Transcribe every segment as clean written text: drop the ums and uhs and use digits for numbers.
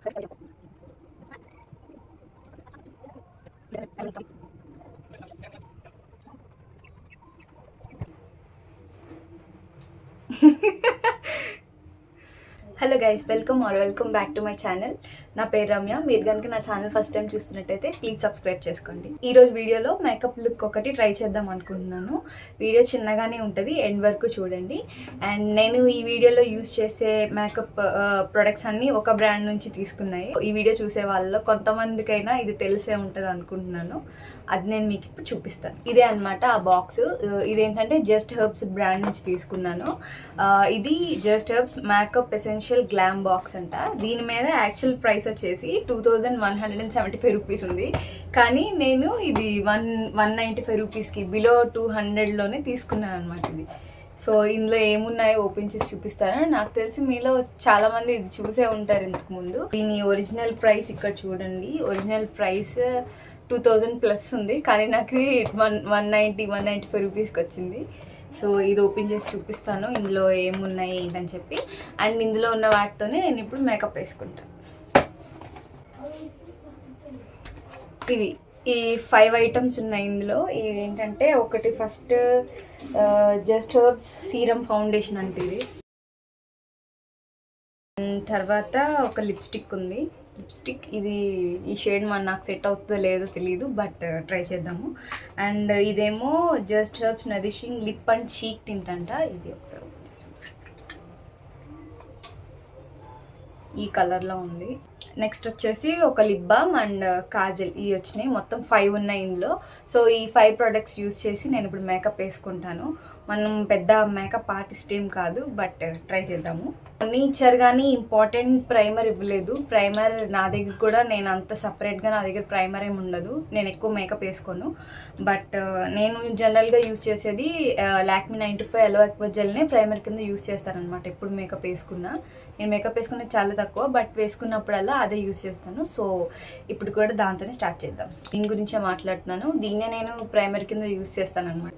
Hello guys, welcome back to my channel. నా పేరు రమ్య. మీరు కనుక నా ఛానల్ ఫస్ట్ టైం చూస్తున్నట్టయితే ప్లీజ్ సబ్స్క్రైబ్ చేసుకోండి. ఈ రోజు వీడియోలో మేకప్ లుక్ ఒకటి ట్రై చేద్దాం అనుకుంటున్నాను. వీడియో చిన్నగానే ఉంటుంది, ఎండ్ వరకు చూడండి. అండ్ నేను ఈ వీడియోలో యూజ్ చేసే మేకప్ ప్రొడక్ట్స్ అన్నీ ఒక బ్రాండ్ నుంచి తీసుకున్నాయి. ఈ వీడియో చూసే వాళ్ళలో కొంతమందికైనా ఇది తెలిసే ఉంటుంది అనుకుంటున్నాను. అది నేను మీకు ఇప్పుడు చూపిస్తాను. ఇదే అనమాట ఆ బాక్స్. ఇదేంటంటే జస్ట్ హెర్బ్స్ బ్రాండ్ నుంచి తీసుకున్నాను. ఇది just herbs makeup essential glam box అంట. దీని మీద యాక్చువల్ ప్రైస్ వచ్చేసి 2175 రూపీస్ ఉంది. కానీ నేను ఇది 195 రూపీస్కి బిలో 200లోనే తీసుకున్నాను అనమాట ఇది. సో ఇందులో ఏమున్నాయో ఓపెన్ చేసి చూపిస్తాను. నాకు తెలిసి మీలో చాలా మంది ఇది చూసే ఉంటారు ఇంతకు ముందు. దీని ఒరిజినల్ ప్రైస్ ఇక్కడ చూడండి. ఒరిజినల్ ప్రైస్ 2000+ ఉంది, కానీ నాకు 195 రూపీస్కి వచ్చింది. సో ఇది ఓపెన్ చేసి చూపిస్తాను ఇందులో ఏమున్నాయి ఏంటని చెప్పి. అండ్ ఇందులో ఉన్న వాటితోనే నేను ఇప్పుడు మేకప్ వేసుకుంటాను. ఇవి ఈ 5 ఐటమ్స్ ఉన్నాయి ఇందులో. ఇవి ఏంటంటే ఒకటి first just herbs serum foundation అంటే ఇది. తర్వాత ఒక లిప్స్టిక్ ఉంది. లిప్స్టిక్ ఇది ఈ షేడ్ నాకు సెట్ అవుతుందో లేదో తెలియదు, బట్ ట్రై చేద్దాము. అండ్ ఇదేమో just herbs nourishing lip and cheek tint అంట. ఇది ఒకసారి ఈ కలర్లో ఉంది. నెక్స్ట్ వచ్చేసి ఒక లిప్ బామ్ అండ్ కాజల్. ఇవి వచ్చినాయి, మొత్తం 5 ఉన్నాయి ఇందులో. సో ఈ 5 ప్రోడక్ట్స్ యూజ్ చేసి నేను ఇప్పుడు మేకప్ వేసుకుంటాను. మనం పెద్ద మేకప్ ఆర్టిస్ట్ ఏం కాదు, బట్ ట్రై చేద్దాము. అన్నీ ఇచ్చారు కానీ ఇంపార్టెంట్ ప్రైమర్ ఇవ్వలేదు. ప్రైమర్ నా దగ్గర కూడా నేను అంత సపరేట్గా నా దగ్గర ప్రైమర్ ఏమి ఉండదు. నేను ఎక్కువ మేకప్ వేసుకోను. బట్ నేను జనరల్గా యూజ్ చేసేది లాక్మీ 95 ఎలో ఎక్వా జెల్నే ప్రైమర్ కింద యూజ్ చేస్తానమాట. ఎప్పుడు మేకప్ వేసుకున్నా నేను మేకప్ వేసుకునేది చాలా తక్కువ, బట్ వేసుకున్నప్పుడల్లా అదే యూజ్ చేస్తాను. సో ఇప్పుడు కూడా దాంతోనే స్టార్ట్ చేద్దాం. దీని గురించే మాట్లాడుతున్నాను. దీన్నే నేను ప్రైమర్ కింద యూజ్ చేస్తాను అనమాట.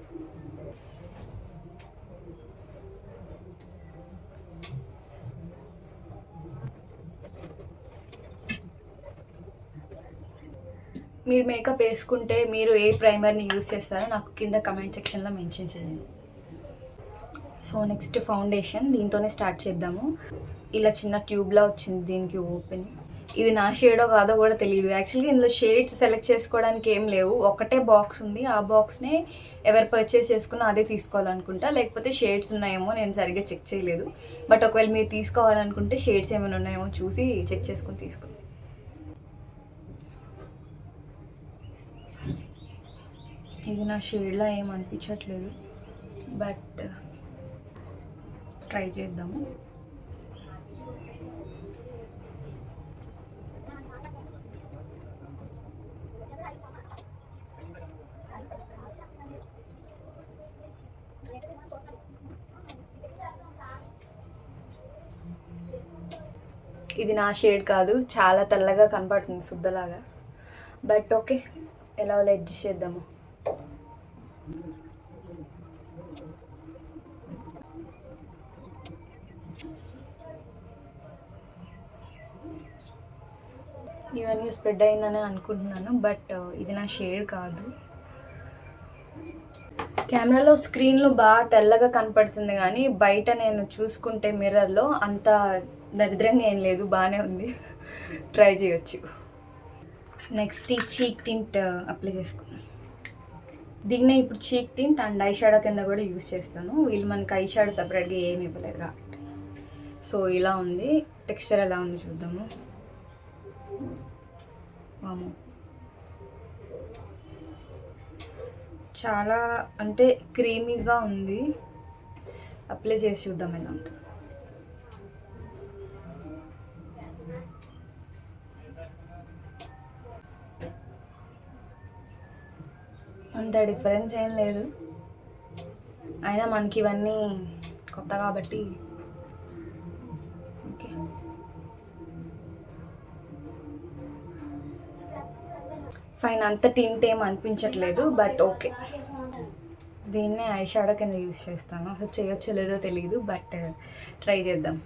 మీరు మేకప్ వేసుకుంటే మీరు ఏ ప్రైమర్ని యూజ్ చేస్తారో నాకు కింద కమెంట్ సెక్షన్లో మెన్షన్ చేయండి. సో నెక్స్ట్ ఫౌండేషన్, దీంతోనే స్టార్ట్ చేద్దాము. ఇలా చిన్న ట్యూబ్లా వచ్చింది దీనికి ఓపెన్. ఇది నా షేడో కాదో కూడా తెలియదు. యాక్చువల్గా ఇందులో షేడ్స్ సెలెక్ట్ చేసుకోవడానికి ఏం లేవు, ఒకటే బాక్స్ ఉంది. ఆ బాక్స్నే ఎవరు పర్చేస్ చేసుకున్నా అదే తీసుకోవాలనుకుంటా, లేకపోతే షేడ్స్ ఉన్నాయేమో నేను సరిగ్గా చెక్ చేయలేదు. బట్ ఒకవేళ మీరు తీసుకోవాలనుకుంటే షేడ్స్ ఏమైనా ఉన్నాయేమో చూసి చెక్ చేసుకుని తీసుకోండి. ఇది నా షేడ్లా ఏం అనిపించట్లేదు, బట్ ట్రై చేద్దాము. ఇది నా షేడ్ కాదు, చాలా తెల్లగా కనపడుతుంది శుద్ధలాగా, బట్ ఓకే, ఎలా అడ్జస్ట్ చేద్దాము. ఇవన్నీ స్ప్రెడ్ అయిందని అనుకుంటున్నాను, బట్ ఇది నా షేడ్ కాదు. కెమెరాలో స్క్రీన్లో బాగా తెల్లగా కనపడుతుంది, కానీ బయట నేను చూసుకుంటే మిర్రర్లో అంత దరిద్రంగా ఏం లేదు, బాగానే ఉంది. ట్రై చేయొచ్చు. నెక్స్ట్ ఈ చీక్ టింట్ అప్లై చేసుకున్నాను. దీన్నే ఇప్పుడు చీక్ టింట్ అండ్ ఐ షాడో కింద కూడా యూస్ చేస్తాను. వీళ్ళు మనకి ఐ షాడో సపరేట్గా ఏమి ఇవ్వలేదు కాబట్టి. సో ఇలా ఉంది, టెక్స్చర్ ఎలా ఉంది చూద్దాము. వాము, చాలా అంటే క్రీమీగా ఉంది. అప్లై చేసి చూద్దాం ఎలా ఉంటుంది. అంత డిఫరెన్స్ ఏం లేదు, అయినా మనకి ఇవన్నీ కొత్త కాబట్టి ఓకే. ఫైన్, అంత టింట్ ఏం అనిపించట్లేదు, బట్ ఓకే. దీన్నే ఐ షాడో కింద యూజ్ చేస్తాను. అసలు చేయొచ్చో లేదో తెలియదు, బట్ ట్రై చేద్దాం.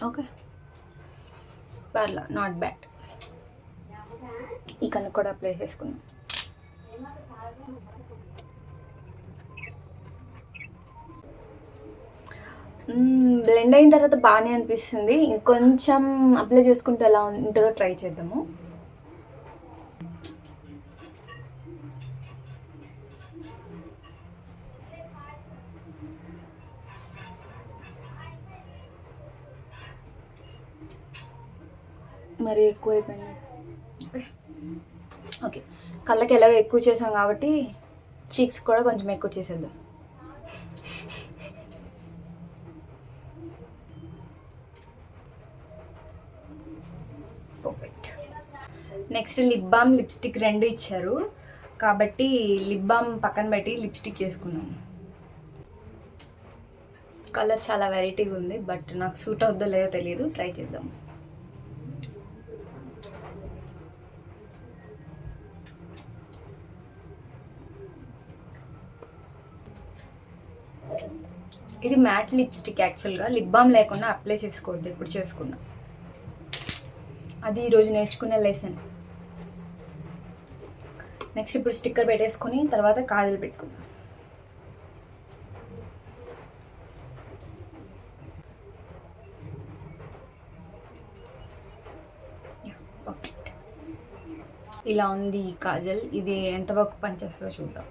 ఓకే, పర్లా, నాట్ బ్యాడ్. ఈ కన్ను కూడా అప్లై చేసుకుందాం. బ్లెండ్ అయిన తర్వాత బాగానే అనిపిస్తుంది. ఇంకొంచెం అప్లై చేసుకుంటే ఎలా ఉంటుందో ట్రై చేద్దాము. మరి ఎక్కువైపోయింది. ఓకే ఓకే, కళ్ళకి ఎలాగో ఎక్కువ చేసాం కాబట్టి చీక్స్ కూడా కొంచెం ఎక్కువ చేసేద్దాం. Perfect. Next lip balm, lipstick రెండు ఇచ్చారు కాబట్టి లిప్ బామ్ పక్కన పెట్టి లిప్స్టిక్ వేసుకున్నాం. కలర్ చాలా వెరైటీగా ఉంది, బట్ నాకు సూట్ అవుద్దో లేదో తెలియదు, ట్రై చేద్దాం. ఇది మ్యాట్ లిప్స్టిక్. యాక్చువల్గా లిప్ బామ్ లేకుండా అప్లై చేసుకోవద్దు, ఎప్పుడు చేసుకున్నా. అది ఈరోజు నేర్చుకునే లెసన్. నెక్స్ట్ ఇప్పుడు స్టిక్కర్ పెట్టేసుకొని తర్వాత కాజల్ పెట్టుకుందాం. పర్ఫెక్ట్. ఇలా ఉంది ఈ కాజల్. ఇది ఎంతవరకు పనిచేస్తుందో చూద్దాం.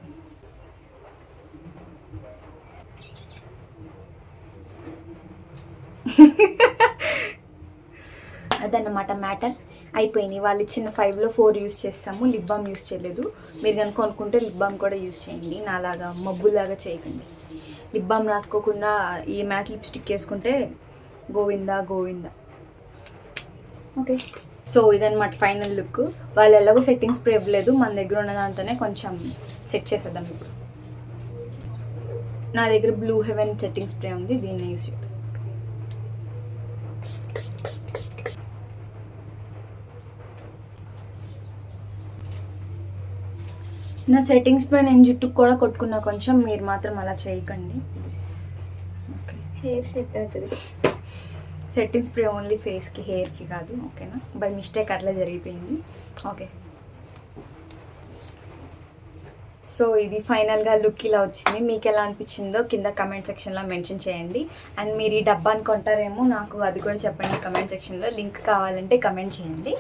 అదన్నమాట మ్యాటర్. అయిపోయినాయి. వాళ్ళు ఇచ్చిన 5లో 4 యూస్ చేస్తాము. లిప్ బామ్ యూస్ చేయలేదు. మీరు కనుక అనుకుంటే లిప్ బామ్ కూడా యూస్ చేయండి, నాలాగా మబ్బులాగా చేయకండి. లిప్ బామ్ రాసుకోకుండా ఈ మ్యాట్ లిప్స్టిక్ వేసుకుంటే గోవిందా గోవిందా. ఓకే, సో ఇదన్నమాట ఫైనల్ లుక్. వాళ్ళు ఎలాగో సెట్టింగ్ స్ప్రే ఇవ్వలేదు, మన దగ్గర ఉన్న దాంతోనే కొంచెం సెట్ చేసేద్దాం. ఇప్పుడు నా దగ్గర బ్లూ హెవెన్ సెట్టింగ్ స్ప్రే ఉంది, దీన్ని యూస్ చేద్దాం. నా సెట్టింగ్ స్ప్రే నేను జుట్టుకు కూడా కొట్టుకున్నా కొంచెం, మీరు మాత్రం అలా చేయకండి ప్లీజ్. ఓకే, హెయిర్ సెట్ అవుతుంది. సెట్టింగ్ స్ప్రే ఓన్లీ ఫేస్కి, హెయిర్కి కాదు, ఓకేనా? బై మిస్టేక్ అట్లా జరిగిపోయింది. ఓకే, సో ఇది ఫైనల్గా లుక్ ఇలా వచ్చింది. మీకు ఎలా అనిపించిందో కింద కమెంట్ సెక్షన్లో మెన్షన్ చేయండి. అండ్ మీరు ఈ డబ్బాని కొంటారేమో, నాకు అది కూడా చెప్పండి కమెంట్ సెక్షన్లో. లింక్ కావాలంటే కమెంట్ చేయండి,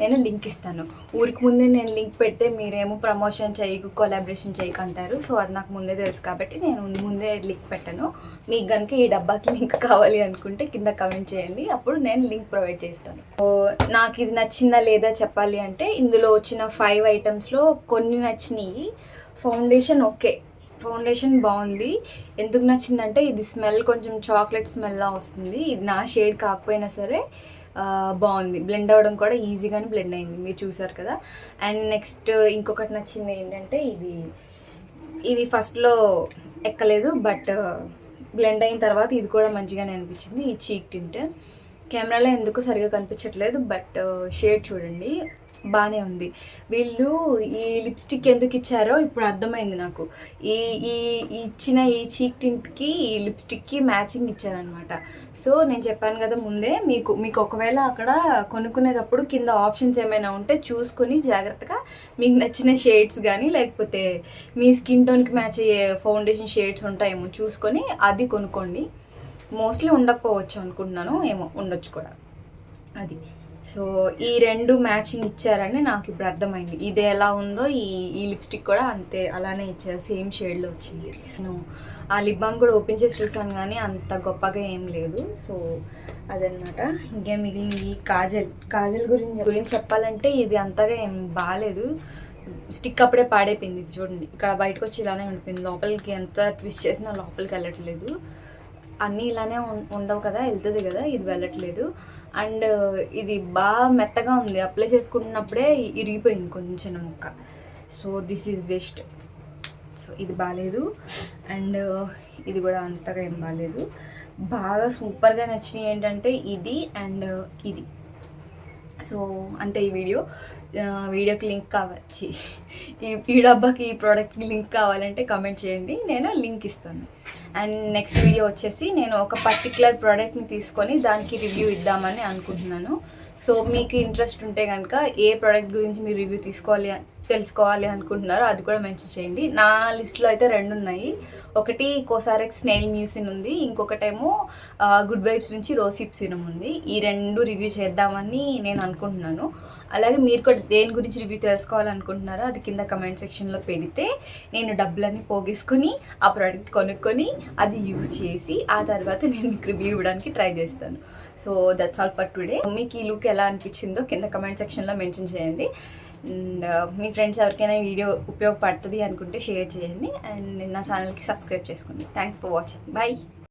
నేను లింక్ ఇస్తాను. ఊరికి ముందే నేను లింక్ పెడితే మీరేమో ప్రమోషన్ చేయకు, కొలాబరేషన్ చేయకంటారు. సో అది నాకు ముందే తెలుసు కాబట్టి నేను ముందే లింక్ పెట్టను. మీకు కనుక ఈ డబ్బాకి లింక్ కావాలి అనుకుంటే కింద కమెంట్ చేయండి, అప్పుడు నేను లింక్ ప్రొవైడ్ చేస్తాను. నాకు ఇది నచ్చిందా లేదా చెప్పాలి అంటే, ఇందులో వచ్చిన 5 ఐటమ్స్లో కొన్ని నచ్చినాయి. ఫౌండేషన్ ఓకే, ఫౌండేషన్ బాగుంది. ఎందుకు నచ్చిందంటే ఇది స్మెల్ కొంచెం చాక్లెట్ స్మెల్లా వస్తుంది. ఇది నా షేడ్ కాకపోయినా సరే బాగుంది. బ్లెండ్ అవ్వడం కూడా ఈజీగానే బ్లెండ్ అయింది, మీరు చూసారు కదా. అండ్ నెక్స్ట్ ఇంకొకటి నచ్చింది ఏంటంటే, ఇది ఫస్ట్లో ఎక్కలేదు, బట్ బ్లెండ్ అయిన తర్వాత ఇది కూడా మంచిగానే అనిపించింది. ఈ చీక్ టింట్ కెమెరాలో ఎందుకు సరిగా కనిపించట్లేదు, బట్ షేడ్ చూడండి బాగానే ఉంది. వీళ్ళు ఈ లిప్స్టిక్ ఎందుకు ఇచ్చారో ఇప్పుడు అర్థమైంది నాకు. ఈ ఈ ఇచ్చిన ఈ చీక్ టింట్కి ఈ లిప్స్టిక్కి మ్యాచింగ్ ఇచ్చారనమాట. సో నేను చెప్పాను కదా ముందే, మీకు ఒకవేళ అక్కడ కొనుక్కునేటప్పుడు కింద ఆప్షన్స్ ఏమైనా ఉంటే చూసుకొని జాగ్రత్తగా మీకు నచ్చిన షేడ్స్ కానీ, లేకపోతే మీ స్కిన్ టోన్కి మ్యాచ్ అయ్యే ఫౌండేషన్ షేడ్స్ ఉంటాయేమో చూసుకొని అది కొనుక్కోండి. మోస్ట్లీ ఉండకపోవచ్చు అనుకుంటున్నాను, ఏమో ఉండొచ్చు కూడా అది. సో ఈ 2 మ్యాచింగ్ ఇచ్చారని నాకు ఇప్పుడు అర్థమైంది. ఇది ఎలా ఉందో ఈ లిప్స్టిక్ కూడా అంతే, అలానే ఇచ్చారు, సేమ్ షేడ్లో వచ్చింది. నేను ఆ లిప్ బామ్ కూడా ఓపెన్ చేసి చూసాను కానీ అంత గొప్పగా ఏం లేదు. సో అదనమాట. ఇంకే మిగిలిన ఈ కాజల్ గురించి చెప్పాలంటే, ఇది అంతగా ఏం బాగాలేదు. స్టిక్ అప్పుడే పాడైపోయింది. చూడండి, ఇక్కడ బయటకు వచ్చి ఇలానే ఉండిపోయింది. లోపలికి ఎంత ట్విస్ట్ చేసినా లోపలికి వెళ్ళట్లేదు. అన్నీ ఇలానే ఉండవు కదా, వెళ్తుంది కదా, ఇది వెళ్ళట్లేదు. అండ్ ఇది బాగా మెత్తగా ఉంది, అప్లై చేసుకుంటున్నప్పుడే ఇరిగిపోయింది కొంచెం ముక్క. So this is waste. So ఇది బాగాలేదు. అండ్ ఇది కూడా అంతగా ఏం బాగాలేదు. బాగా సూపర్గా నచ్చినవి ఏంటంటే ఇది అండ్ ఇది. సో అంతే ఈ వీడియోకి లింక్ కావచ్చు, ఈ డబ్బాకి ఈ ప్రోడక్ట్కి లింక్ కావాలంటే కామెంట్ చేయండి, నేను లింక్ ఇస్తాను. అండ్ నెక్స్ట్ వీడియో వచ్చేసి నేను ఒక పర్టికులర్ ప్రోడక్ట్ని తీసుకొని దానికి రివ్యూ ఇద్దామని అనుకుంటున్నాను. సో మీకు ఇంట్రెస్ట్ ఉంటే కనుక ఏ ప్రోడక్ట్ గురించి మీరు రివ్యూ తెలుసుకోవాలి అనుకుంటున్నారో అది కూడా మెన్షన్ చేయండి. నా లిస్ట్లో అయితే 2 ఉన్నాయి. ఒకటి కోసారెక్స్ స్నేల్ మ్యూసిన్ ఉంది, ఇంకొకటేమో గుడ్ వైబ్స్ నుంచి రోసిప్ సిరమ్ ఉంది. ఈ 2 రివ్యూ చేద్దామని నేను అనుకుంటున్నాను. అలాగే మీరు కూడా దేని గురించి రివ్యూ తెలుసుకోవాలనుకుంటున్నారో అది కింద కమెంట్ సెక్షన్లో పెడితే నేను డబ్బులన్నీ పోగేసుకొని ఆ ప్రోడక్ట్ కొనుక్కొని అది యూజ్ చేసి ఆ తర్వాత నేను మీకు రివ్యూ ఇవ్వడానికి ట్రై చేస్తాను. So that's all for today. మీకు ఈ లుక్ ఎలా అనిపించిందో కింద కమెంట్ సెక్షన్లో మెన్షన్ చేయండి. అండ్ మీ ఫ్రెండ్స్ ఎవరికైనా ఈ వీడియో ఉపయోగపడుతుంది అనుకుంటే షేర్ చేయండి. అండ్ నా ఛానల్కి సబ్స్క్రైబ్ చేసుకోండి. Thanks for watching. బాయ్.